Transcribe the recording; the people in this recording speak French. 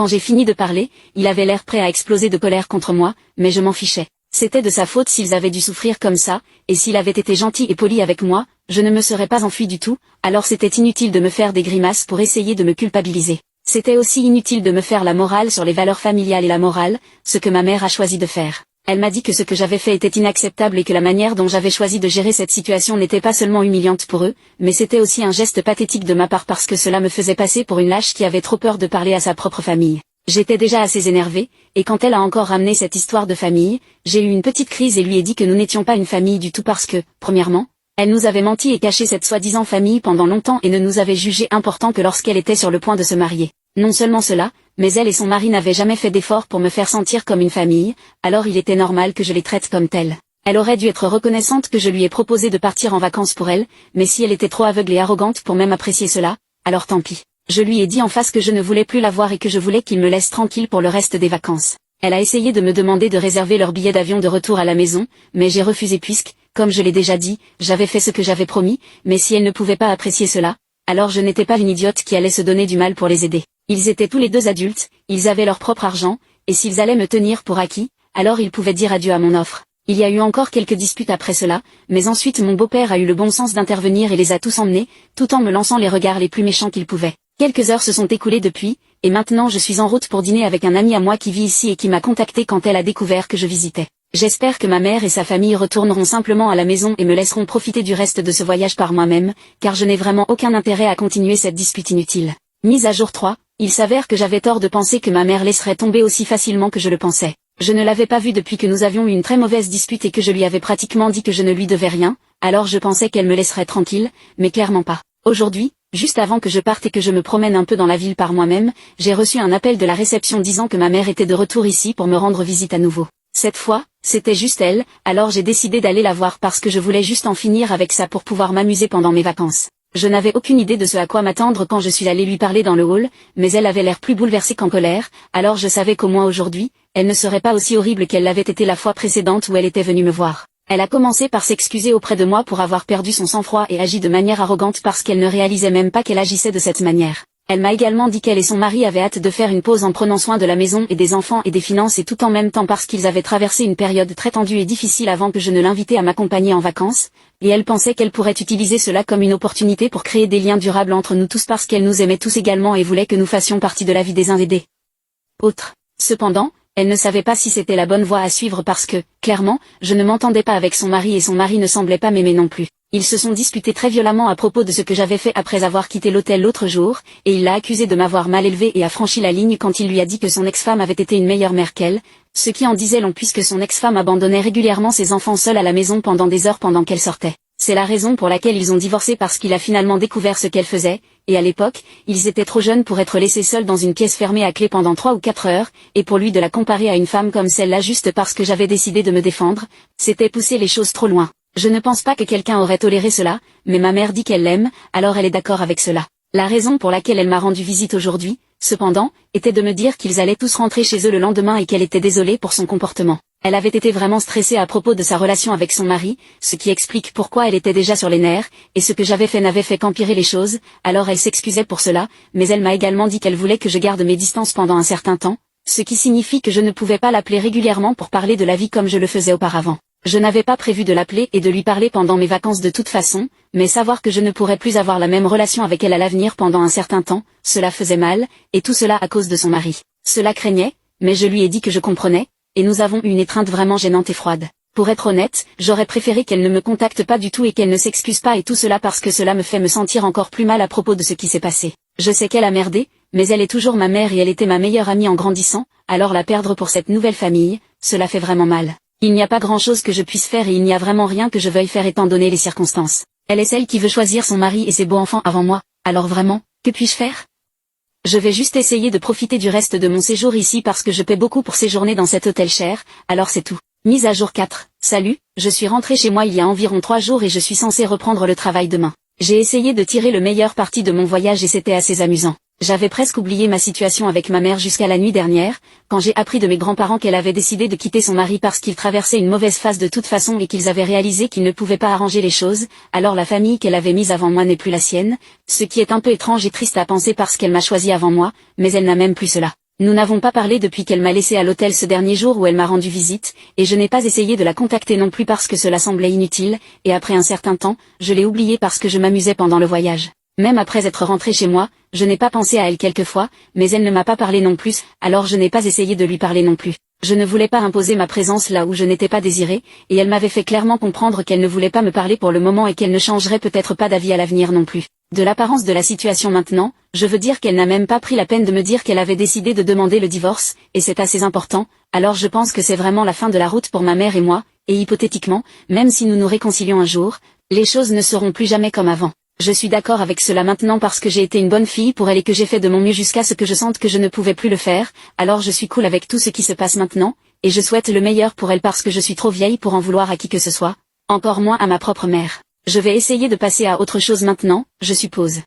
Quand j'ai fini de parler, il avait l'air prêt à exploser de colère contre moi, mais je m'en fichais. C'était de sa faute s'ils avaient dû souffrir comme ça, et s'il avait été gentil et poli avec moi, je ne me serais pas enfui du tout, alors c'était inutile de me faire des grimaces pour essayer de me culpabiliser. C'était aussi inutile de me faire la morale sur les valeurs familiales et la morale, ce que ma mère a choisi de faire. Elle m'a dit que ce que j'avais fait était inacceptable et que la manière dont j'avais choisi de gérer cette situation n'était pas seulement humiliante pour eux, mais c'était aussi un geste pathétique de ma part parce que cela me faisait passer pour une lâche qui avait trop peur de parler à sa propre famille. J'étais déjà assez énervée, et quand elle a encore ramené cette histoire de famille, j'ai eu une petite crise et lui ai dit que nous n'étions pas une famille du tout parce que, premièrement, elle nous avait menti et caché cette soi-disant famille pendant longtemps et ne nous avait jugé important que lorsqu'elle était sur le point de se marier. Non seulement cela, mais elle et son mari n'avaient jamais fait d'efforts pour me faire sentir comme une famille, alors il était normal que je les traite comme telles. Elle aurait dû être reconnaissante que je lui ai proposé de partir en vacances pour elle, mais si elle était trop aveugle et arrogante pour même apprécier cela, alors tant pis. Je lui ai dit en face que je ne voulais plus la voir et que je voulais qu'il me laisse tranquille pour le reste des vacances. Elle a essayé de me demander de réserver leur billet d'avion de retour à la maison, mais j'ai refusé puisque, comme je l'ai déjà dit, j'avais fait ce que j'avais promis, mais si elle ne pouvait pas apprécier cela, alors je n'étais pas une idiote qui allait se donner du mal pour les aider. Ils étaient tous les deux adultes, ils avaient leur propre argent, et s'ils allaient me tenir pour acquis, alors ils pouvaient dire adieu à mon offre. Il y a eu encore quelques disputes après cela, mais ensuite mon beau-père a eu le bon sens d'intervenir et les a tous emmenés, tout en me lançant les regards les plus méchants qu'il pouvait. Quelques heures se sont écoulées depuis, et maintenant je suis en route pour dîner avec un ami à moi qui vit ici et qui m'a contacté quand elle a découvert que je visitais. J'espère que ma mère et sa famille retourneront simplement à la maison et me laisseront profiter du reste de ce voyage par moi-même, car je n'ai vraiment aucun intérêt à continuer cette dispute inutile. Mise à jour 3, il s'avère que j'avais tort de penser que ma mère laisserait tomber aussi facilement que je le pensais. Je ne l'avais pas vue depuis que nous avions eu une très mauvaise dispute et que je lui avais pratiquement dit que je ne lui devais rien, alors je pensais qu'elle me laisserait tranquille, mais clairement pas. Aujourd'hui, juste avant que je parte et que je me promène un peu dans la ville par moi-même, j'ai reçu un appel de la réception disant que ma mère était de retour ici pour me rendre visite à nouveau. Cette fois, c'était juste elle, alors j'ai décidé d'aller la voir parce que je voulais juste en finir avec ça pour pouvoir m'amuser pendant mes vacances. Je n'avais aucune idée de ce à quoi m'attendre quand je suis allée lui parler dans le hall, mais elle avait l'air plus bouleversée qu'en colère, alors je savais qu'au moins aujourd'hui, elle ne serait pas aussi horrible qu'elle l'avait été la fois précédente où elle était venue me voir. Elle a commencé par s'excuser auprès de moi pour avoir perdu son sang-froid et agi de manière arrogante parce qu'elle ne réalisait même pas qu'elle agissait de cette manière. Elle m'a également dit qu'elle et son mari avaient hâte de faire une pause en prenant soin de la maison et des enfants et des finances et tout en même temps parce qu'ils avaient traversé une période très tendue et difficile avant que je ne l'invitais à m'accompagner en vacances, et elle pensait qu'elle pourrait utiliser cela comme une opportunité pour créer des liens durables entre nous tous parce qu'elle nous aimait tous également et voulait que nous fassions partie de la vie des uns et des autres. Cependant, elle ne savait pas si c'était la bonne voie à suivre parce que, clairement, je ne m'entendais pas avec son mari et son mari ne semblait pas m'aimer non plus. Ils se sont disputés très violemment à propos de ce que j'avais fait après avoir quitté l'hôtel l'autre jour, et il l'a accusé de m'avoir mal élevée et a franchi la ligne quand il lui a dit que son ex-femme avait été une meilleure mère qu'elle, ce qui en disait long puisque son ex-femme abandonnait régulièrement ses enfants seuls à la maison pendant des heures pendant qu'elle sortait. C'est la raison pour laquelle ils ont divorcé parce qu'il a finalement découvert ce qu'elle faisait, et à l'époque, ils étaient trop jeunes pour être laissés seuls dans une pièce fermée à clé pendant 3 ou 4 heures, et pour lui de la comparer à une femme comme celle-là juste parce que j'avais décidé de me défendre, c'était pousser les choses trop loin. Je ne pense pas que quelqu'un aurait toléré cela, mais ma mère dit qu'elle l'aime, alors elle est d'accord avec cela. La raison pour laquelle elle m'a rendu visite aujourd'hui, cependant, était de me dire qu'ils allaient tous rentrer chez eux le lendemain et qu'elle était désolée pour son comportement. Elle avait été vraiment stressée à propos de sa relation avec son mari, ce qui explique pourquoi elle était déjà sur les nerfs, et ce que j'avais fait n'avait fait qu'empirer les choses, alors elle s'excusait pour cela, mais elle m'a également dit qu'elle voulait que je garde mes distances pendant un certain temps, ce qui signifie que je ne pouvais pas l'appeler régulièrement pour parler de la vie comme je le faisais auparavant. Je n'avais pas prévu de l'appeler et de lui parler pendant mes vacances de toute façon, mais savoir que je ne pourrais plus avoir la même relation avec elle à l'avenir pendant un certain temps, cela faisait mal, et tout cela à cause de son mari. Cela craignait, mais je lui ai dit que je comprenais, et nous avons eu une étreinte vraiment gênante et froide. Pour être honnête, j'aurais préféré qu'elle ne me contacte pas du tout et qu'elle ne s'excuse pas et tout cela parce que cela me fait me sentir encore plus mal à propos de ce qui s'est passé. Je sais qu'elle a merdé, mais elle est toujours ma mère et elle était ma meilleure amie en grandissant, alors la perdre pour cette nouvelle famille, cela fait vraiment mal. Il n'y a pas grand-chose que je puisse faire et il n'y a vraiment rien que je veuille faire étant donné les circonstances. Elle est celle qui veut choisir son mari et ses beaux-enfants avant moi, alors vraiment, que puis-je faire ? Je vais juste essayer de profiter du reste de mon séjour ici parce que je paie beaucoup pour séjourner dans cet hôtel cher, alors c'est tout. Mise à jour 4. Salut, je suis rentrée chez moi il y a environ 3 jours et je suis censée reprendre le travail demain. J'ai essayé de tirer le meilleur parti de mon voyage et c'était assez amusant. J'avais presque oublié ma situation avec ma mère jusqu'à la nuit dernière, quand j'ai appris de mes grands-parents qu'elle avait décidé de quitter son mari parce qu'il traversait une mauvaise phase de toute façon et qu'ils avaient réalisé qu'ils ne pouvaient pas arranger les choses, alors la famille qu'elle avait mise avant moi n'est plus la sienne, ce qui est un peu étrange et triste à penser parce qu'elle m'a choisi avant moi, mais elle n'a même plus cela. Nous n'avons pas parlé depuis qu'elle m'a laissé à l'hôtel ce dernier jour où elle m'a rendu visite, et je n'ai pas essayé de la contacter non plus parce que cela semblait inutile, et après un certain temps, je l'ai oubliée parce que je m'amusais pendant le voyage. Même après être rentrée chez moi, je n'ai pas pensé à elle quelquefois, mais elle ne m'a pas parlé non plus, alors je n'ai pas essayé de lui parler non plus. Je ne voulais pas imposer ma présence là où je n'étais pas désirée, et elle m'avait fait clairement comprendre qu'elle ne voulait pas me parler pour le moment et qu'elle ne changerait peut-être pas d'avis à l'avenir non plus. De l'apparence de la situation maintenant, je veux dire qu'elle n'a même pas pris la peine de me dire qu'elle avait décidé de demander le divorce, et c'est assez important, alors je pense que c'est vraiment la fin de la route pour ma mère et moi, et hypothétiquement, même si nous nous réconcilions un jour, les choses ne seront plus jamais comme avant. Je suis d'accord avec cela maintenant parce que j'ai été une bonne fille pour elle et que j'ai fait de mon mieux jusqu'à ce que je sente que je ne pouvais plus le faire, alors je suis cool avec tout ce qui se passe maintenant, et je souhaite le meilleur pour elle parce que je suis trop vieille pour en vouloir à qui que ce soit, encore moins à ma propre mère. Je vais essayer de passer à autre chose maintenant, je suppose.